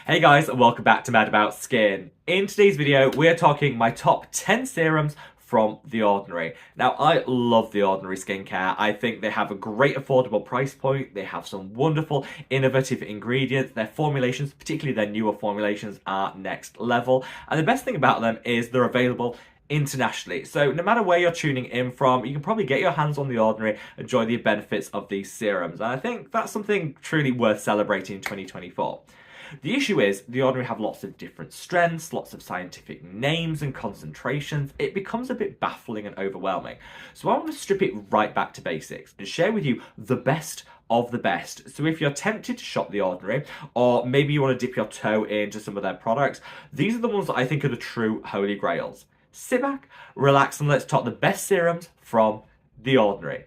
Hey guys, and welcome back to Mad About Skin. In today's video, we're talking my top 10 serums from The Ordinary. Now, I love The Ordinary skincare. I think they have a great affordable price point. They have some wonderful, innovative ingredients. Their formulations, particularly their newer formulations, are next level. And the best thing about them is they're available internationally. So no matter where you're tuning in from, you can probably get your hands on The Ordinary, enjoy the benefits of these serums. And I think that's something truly worth celebrating in 2024. The issue is, The Ordinary have lots of different strengths, lots of scientific names and concentrations. It becomes a bit baffling and overwhelming. So I want to strip it right back to basics and share with you the best of the best. So if you're tempted to shop The Ordinary, or maybe you want to dip your toe into some of their products, these are the ones that I think are the true holy grails. Sit back, relax, and let's talk the best serums from The Ordinary.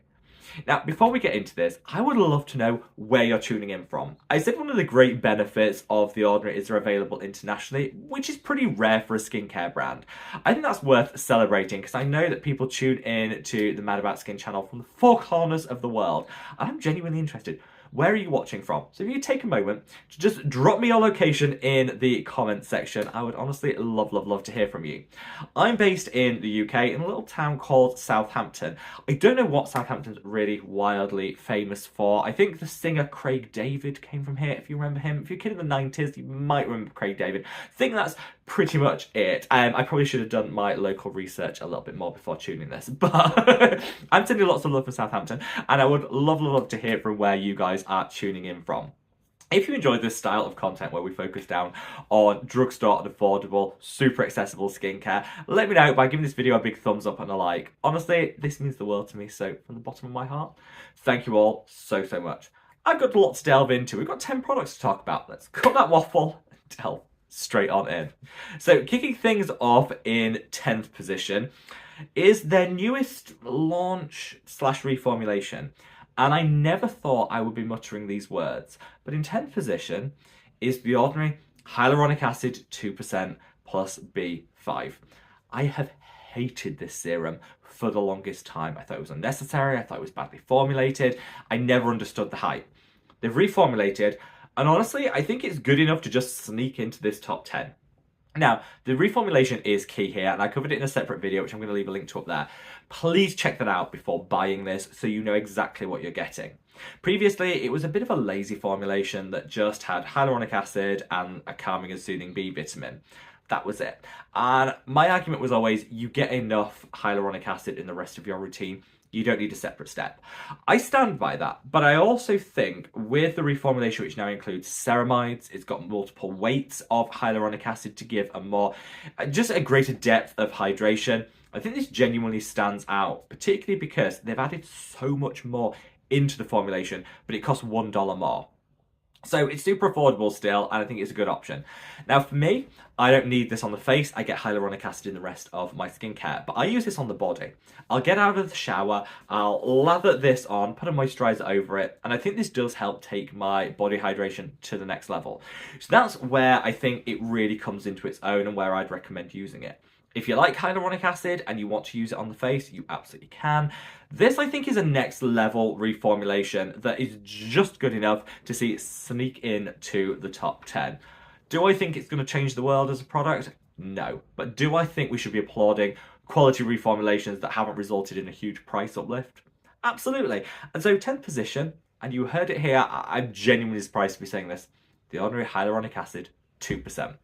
Now, before we get into this, I would love to know where you're tuning in from. I said one of the great benefits of The Ordinary is they're available internationally, which is pretty rare for a skincare brand. I think that's worth celebrating because I know that people tune in to the Mad About Skin channel from the four corners of the world, and I'm genuinely interested. Where are you watching from? So if you take a moment to just drop me your location in the comments section, I would honestly love to hear from you. I'm based in the UK in a little town called Southampton. I don't know what Southampton's really wildly famous for. I think the singer Craig David came from here, if you remember him. If you're a kid in the 90s, you might remember Craig David. I think that's pretty much it. I probably should have done my local research a little bit more before tuning this, but I'm sending lots of love for Southampton, and I would love to hear from where you guys are tuning in from. If you enjoy this style of content where we focus down on drugstore and affordable, super accessible skincare, let me know by giving this video a big thumbs up and a like. Honestly, this means the world to me, so from the bottom of my heart, thank you all so much. I've got a lot to delve into. We've got 10 products to talk about. Let's cut that waffle and delve straight on in. So kicking things off in 10th position is their newest launch / reformulation. And I never thought I would be muttering these words, but in 10th position is The Ordinary Hyaluronic Acid 2% plus B5. I have hated this serum for the longest time. I thought it was unnecessary, I thought it was badly formulated, I never understood the hype. They've reformulated, and honestly, I think it's good enough to just sneak into this top 10. Now, the reformulation is key here, and I covered it in a separate video, which I'm going to leave a link to up there. Please check that out before buying this so you know exactly what you're getting. Previously, it was a bit of a lazy formulation that just had hyaluronic acid and a calming and soothing B vitamin. That was it. And my argument was always, you get enough hyaluronic acid in the rest of your routine. You don't need a separate step. I stand by that, but I also think with the reformulation, which now includes ceramides, it's got multiple weights of hyaluronic acid to give just a greater depth of hydration. I think this genuinely stands out, particularly because they've added so much more into the formulation, but it costs $1 more. So it's super affordable still, and I think it's a good option. Now for me, I don't need this on the face. I get hyaluronic acid in the rest of my skincare, but I use this on the body. I'll get out of the shower, I'll lather this on, put a moisturizer over it, and I think this does help take my body hydration to the next level. So that's where I think it really comes into its own and where I'd recommend using it. If you like hyaluronic acid and you want to use it on the face, you absolutely can. This, I think, is a next level reformulation that is just good enough to see it sneak in to the top 10. Do I think it's going to change the world as a product? No. But do I think we should be applauding quality reformulations that haven't resulted in a huge price uplift? Absolutely. And so 10th position, and you heard it here, I'm genuinely surprised to be saying this, The Ordinary Hyaluronic Acid 2%.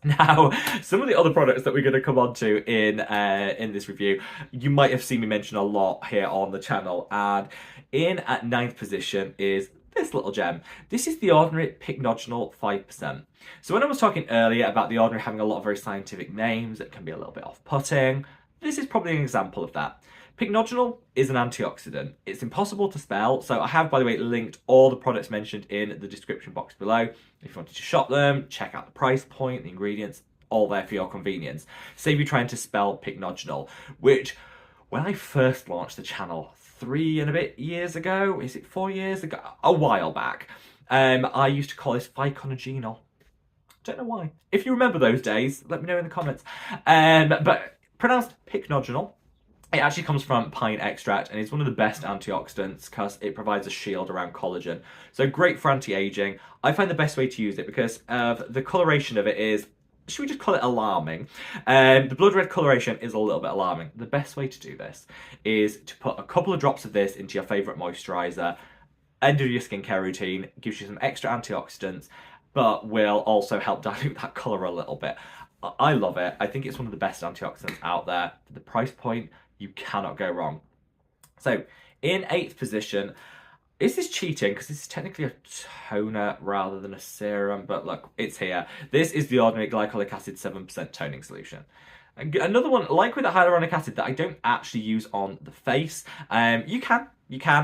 Now, some of the other products that we're going to come on to in this review, you might have seen me mention a lot here on the channel, and in at 9th position is this little gem. This is The Ordinary Pycnogenol 5%. So when I was talking earlier about The Ordinary having a lot of very scientific names that can be a little bit off-putting, this is probably an example of that. Pycnogenol is an antioxidant. It's impossible to spell, so I have, by the way, linked all the products mentioned in the description box below. If you wanted to shop them, check out the price point, the ingredients, all there for your convenience. Save you trying to spell pycnogenol, which, when I first launched the channel 3 and a bit years ago, is it 4 years ago? A while back, I used to call this pycnogenol. Don't know why. If you remember those days, let me know in the comments. But pronounced pycnogenol. It actually comes from pine extract and it's one of the best antioxidants because it provides a shield around collagen. So great for anti-aging. I find the best way to use it because of the coloration of it is, should we just call it alarming? The blood red coloration is a little bit alarming. The best way to do this is to put a couple of drops of this into your favourite moisturiser, end of your skincare routine, gives you some extra antioxidants, but will also help dilute that colour a little bit. I love it. I think it's one of the best antioxidants out there. For the price point, you cannot go wrong. So, in 8th position, this is cheating because this is technically a toner rather than a serum, but look, it's here. This is the Ordinary Glycolic Acid 7% toning solution. Another one, like with the hyaluronic acid, that I don't actually use on the face. You can.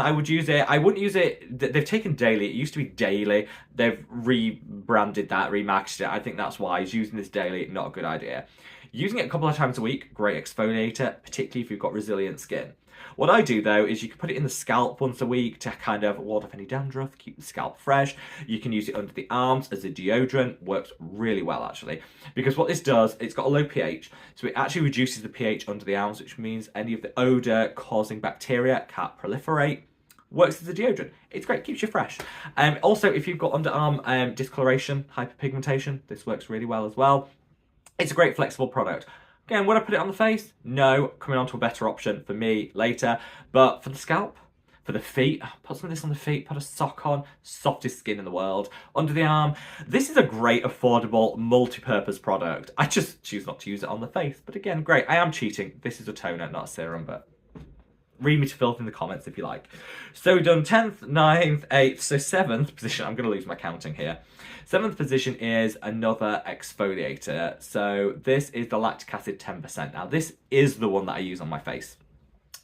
I would use it. I wouldn't use it. They've taken daily. It used to be daily. They've rebranded that, remarketed it. I think that's why using this daily, not a good idea. Using it a couple of times a week, great exfoliator, particularly if you've got resilient skin. What I do though is you can put it in the scalp once a week to kind of ward off any dandruff, keep the scalp fresh. You can use it under the arms as a deodorant, works really well actually. Because what this does, it's got a low pH, so it actually reduces the pH under the arms, which means any of the odour causing bacteria can't proliferate. Works as a deodorant. It's great, keeps you fresh. Also, if you've got underarm discoloration, hyperpigmentation, this works really well as well. It's a great flexible product. Again, would I put it on the face? No, coming on to a better option for me later. But for the scalp, for the feet, put some of this on the feet, put a sock on, softest skin in the world. Under the arm, this is a great, affordable, multi-purpose product. I just choose not to use it on the face. But again, great, I am cheating. This is a toner, not a serum, but read me to filth in the comments if you like. So we've done 10th, 9th, 8th, so 7th position. I'm going to lose my counting here. 7th position is another exfoliator. So this is the lactic acid 10%. Now this is the one that I use on my face.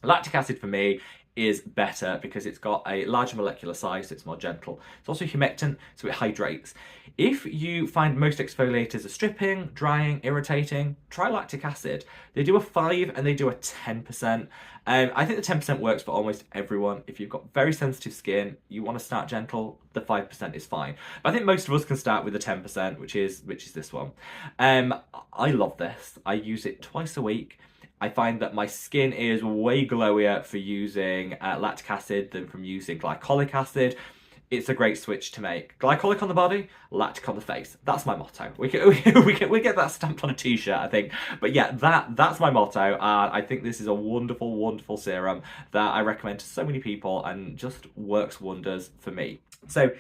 Lactic acid for me is better because it's got a larger molecular size, so it's more gentle. It's also humectant, so it hydrates. If you find most exfoliators are stripping, drying, irritating, try lactic acid. They do a 5 and they do a 10%. I think the 10% works for almost everyone. If you've got very sensitive skin, you want to start gentle, the 5% is fine. But I think most of us can start with the 10%, which is this one. I love this. I use it twice a week. I find that my skin is way glowier for using lactic acid than from using glycolic acid. It's a great switch to make. Glycolic on the body, lactic on the face. That's my motto. We get that stamped on a t-shirt, I think. But yeah, that's my motto. And I think this is a wonderful, wonderful serum that I recommend to so many people and just works wonders for me. So,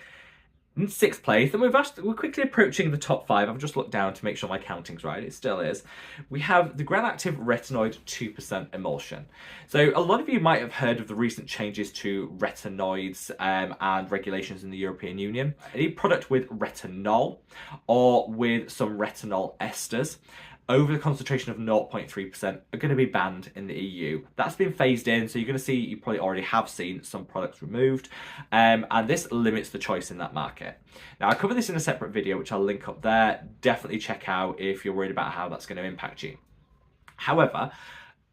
in 6th place, and we're quickly approaching the top 5. I've just looked down to make sure my counting's right. It still is. We have the Granactive Retinoid 2% emulsion. So a lot of you might have heard of the recent changes to retinoids and regulations in the European Union. Any product with retinol or with some retinol esters over the concentration of 0.3% are going to be banned in the EU. That's been phased in, so you're going to see, you probably already have seen some products removed, and this limits the choice in that market. Now, I cover this in a separate video, which I'll link up there. Definitely check out if you're worried about how that's going to impact you. However,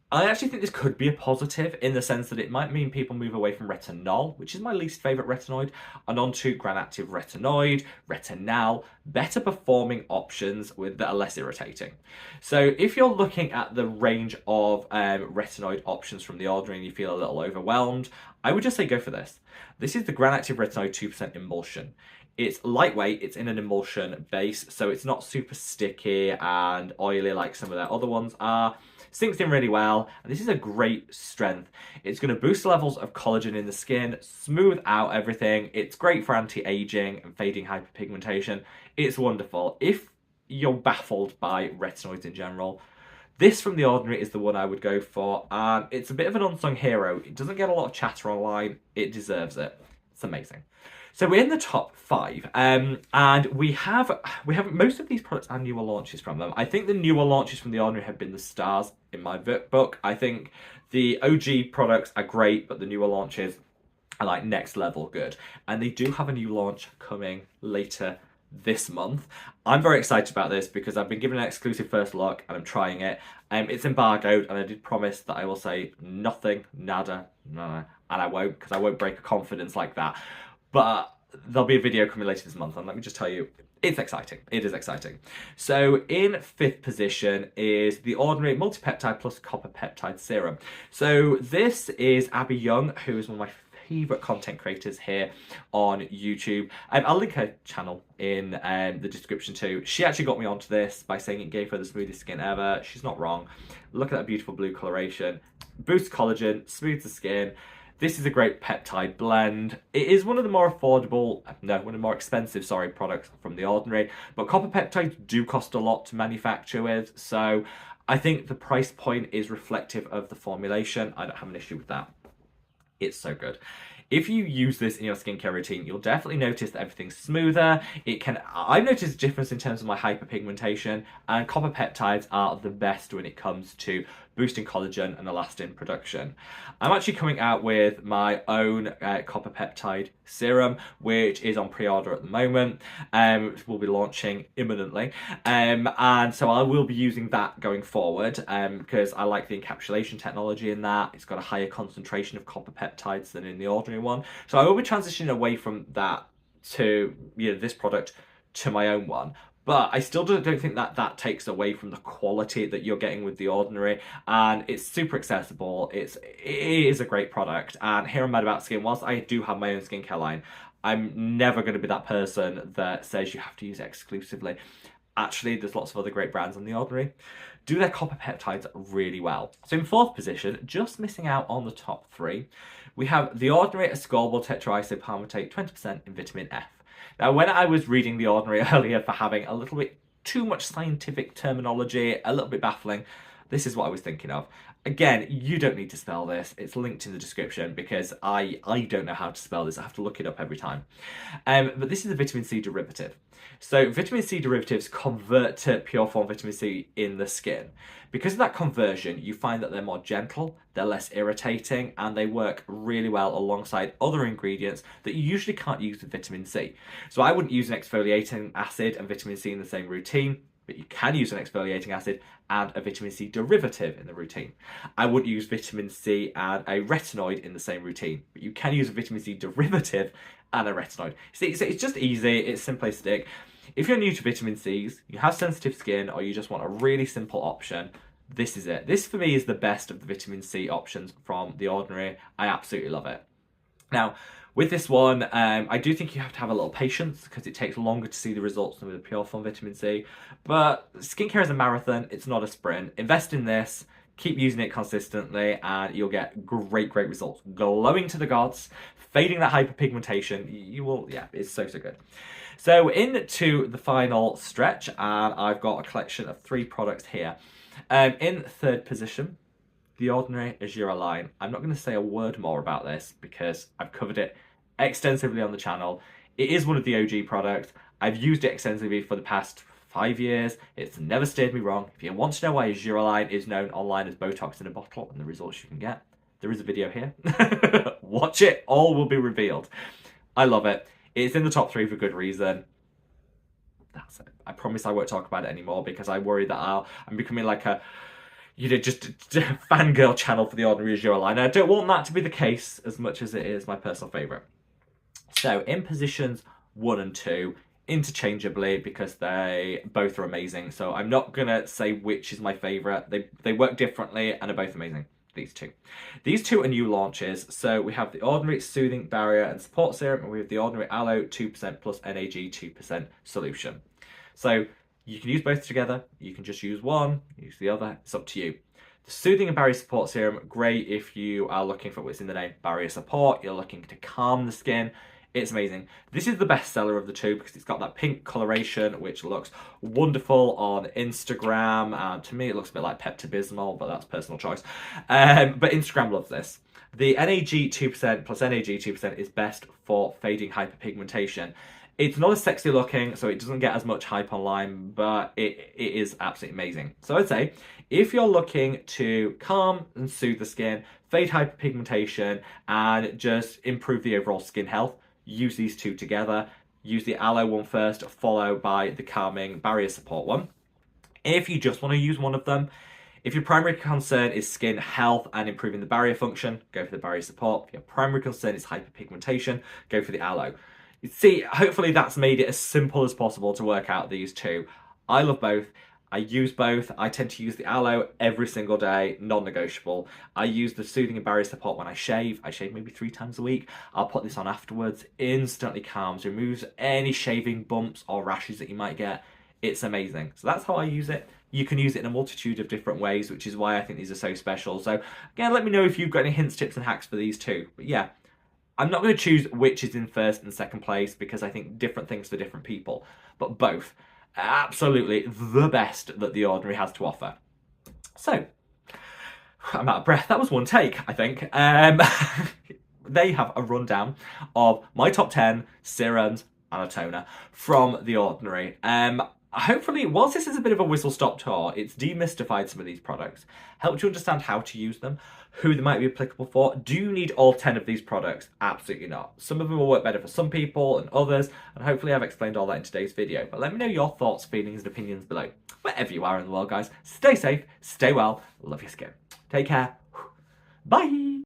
I actually think this could be a positive in the sense that it might mean people move away from retinol, which is my least favourite retinoid, and onto Granactive retinoid, retinal, better performing options that are less irritating. So if you're looking at the range of retinoid options from The Ordinary and you feel a little overwhelmed, I would just say go for this. This is the Granactive retinoid 2% emulsion. It's lightweight, it's in an emulsion base, so it's not super sticky and oily like some of their other ones are. Sinks in really well, and this is a great strength. It's going to boost levels of collagen in the skin, smooth out everything. It's great for anti-aging and fading hyperpigmentation. It's wonderful. If you're baffled by retinoids in general, this from The Ordinary is the one I would go for. It's a bit of an unsung hero. It doesn't get a lot of chatter online. It deserves it. It's amazing. So we're in the top 5, and we have most of these products are newer launches from them. I think the newer launches from The Ordinary have been the stars in my book. I think the OG products are great, but the newer launches are like next level good. And they do have a new launch coming later this month. I'm very excited about this because I've been given an exclusive first look and I'm trying it. It's embargoed, and I did promise that I will say nothing, nada, no, and I won't, because I won't break a confidence like that. But there'll be a video coming later this month, and let me just tell you, It's exciting. It is exciting. So in fifth position is the Ordinary Multi-Peptide plus Copper Peptide Serum. So this is Abby Young, who is one of my favourite content creators here on YouTube. I'll link her channel in the description too. She actually got me onto this by saying it gave her the smoothest skin ever. She's not wrong. Look at that beautiful blue coloration. Boosts collagen, smooths the skin. This is a great peptide blend. It is one of the more affordable, no, one of the more expensive, sorry, products from The Ordinary. But copper peptides do cost a lot to manufacture with, so I think the price point is reflective of the formulation. I don't have an issue with that. It's so good. If you use this in your skincare routine, you'll definitely notice that everything's smoother. I've noticed a difference in terms of my hyperpigmentation, and copper peptides are the best when it comes to boosting collagen and elastin production. I'm actually coming out with my own copper peptide serum, which is on pre-order at the moment, which will be launching imminently. And so I will be using that going forward because I like the encapsulation technology in that. It's got a higher concentration of copper peptides than in the Ordinary one. So I will be transitioning away from that to this product to my own one. But I still don't think that takes away from the quality that you're getting with The Ordinary, and it's super accessible. It is a great product, and here on Mad About Skin, whilst I do have my own skincare line, I'm never going to be that person that says you have to use it exclusively. Actually, there's lots of other great brands on The Ordinary. Do their copper peptides really well. So in fourth position, just missing out on the top three, we have The Ordinary ascorbyl tetraisopalmitate 20% in vitamin F. Now, when I was reading The Ordinary earlier for having a little bit too much scientific terminology, a little bit baffling, this is what I was thinking of. Again, you don't need to spell this. It's linked in the description because I don't know how to spell this. I have to look it up every time. But this is a vitamin C derivative. So vitamin C derivatives convert to pure form vitamin C in the skin. Because of that conversion, you find that they're more gentle, they're less irritating, and they work really well alongside other ingredients that you usually can't use with vitamin C. So I wouldn't use an exfoliating acid and vitamin C in the same routine, but you can use an exfoliating acid and a vitamin C derivative in the routine. I wouldn't use vitamin C and a retinoid in the same routine, but you can use a vitamin C derivative and a retinoid. See, so it's just easy, it's simplistic. If you're new to vitamin C's, you have sensitive skin, or you just want a really simple option, this is it. This for me is the best of the vitamin C options from The Ordinary. I absolutely love it. Now, with this one, I do think you have to have a little patience because it takes longer to see the results than with a pure form vitamin C. But skincare is a marathon, it's not a sprint. Invest in this, keep using it consistently, and you'll get great results. Glowing to the gods, fading that hyperpigmentation, you will, yeah, it's so good. So into the final stretch, and I've got a collection of 3 products here. In third position, The Ordinary Argireline. I'm not going to say a word more about this because I've covered it extensively on the channel. It is one of the OG products. I've used it extensively for the past 5 years. It's never steered me wrong. If you want to know why Argireline is known online as Botox in a bottle and the results you can get, there is a video here. Watch it, all will be revealed. I love it. It's in the top 3 for good reason. That's it. I promise I won't talk about it anymore because I worry that I'm becoming like a, just a fangirl channel for The Ordinary Argireline. I don't want that to be the case as much as it is my personal favourite. So in positions 1 and 2, interchangeably, because they both are amazing. So I'm not going to say which is my favourite. They work differently and are both amazing. These two are new launches. So we have the Ordinary Soothing Barrier and Support Serum, and we have the Ordinary Aloe 2% plus NAG 2% solution. So you can use both together, you can just use one, use the other, it's up to you. The Soothing and Barrier Support Serum, great if you are looking for what's in the name, barrier support, you're looking to calm the skin. It's amazing. This is the best seller of the two because it's got that pink coloration, which looks wonderful on Instagram. To me, it looks a bit like Pepto-Bismol, but that's personal choice. But Instagram loves this. The NAG 2% plus NAG 2% is best for fading hyperpigmentation. It's not as sexy looking, so it doesn't get as much hype online, but it is absolutely amazing. So I'd say, if you're looking to calm and soothe the skin, fade hyperpigmentation, and just improve the overall skin health, use these two together. Use the aloe one first, followed by the calming barrier support one. If you just want to use one of them, if your primary concern is skin health and improving the barrier function, go for the barrier support. If your primary concern is hyperpigmentation, go for the aloe. See, hopefully that's made it as simple as possible to work out these two. I love both. I use both. I tend to use the aloe every single day, non-negotiable. I use the soothing and barrier support when I shave. I shave maybe 3 times a week. I'll put this on afterwards. Instantly calms, removes any shaving bumps or rashes that you might get. It's amazing. So that's how I use it. You can use it in a multitude of different ways, which is why I think these are so special. So again, let me know if you've got any hints, tips and hacks for these too. But yeah, I'm not going to choose which is in first and second place because I think different things for different people. But both, absolutely the best that The Ordinary has to offer. So, I'm out of breath. That was one take, I think. They have a rundown of my top 10 serums and a toner from The Ordinary. Hopefully, whilst this is a bit of a whistle-stop tour, it's demystified some of these products, helped you understand how to use them, who they might be applicable for. Do you need all 10 of these products? Absolutely not. Some of them will work better for some people and others, and hopefully I've explained all that in today's video. But let me know your thoughts, feelings, and opinions below. Wherever you are in the world, guys, stay safe, stay well, love your skin. Take care. Bye!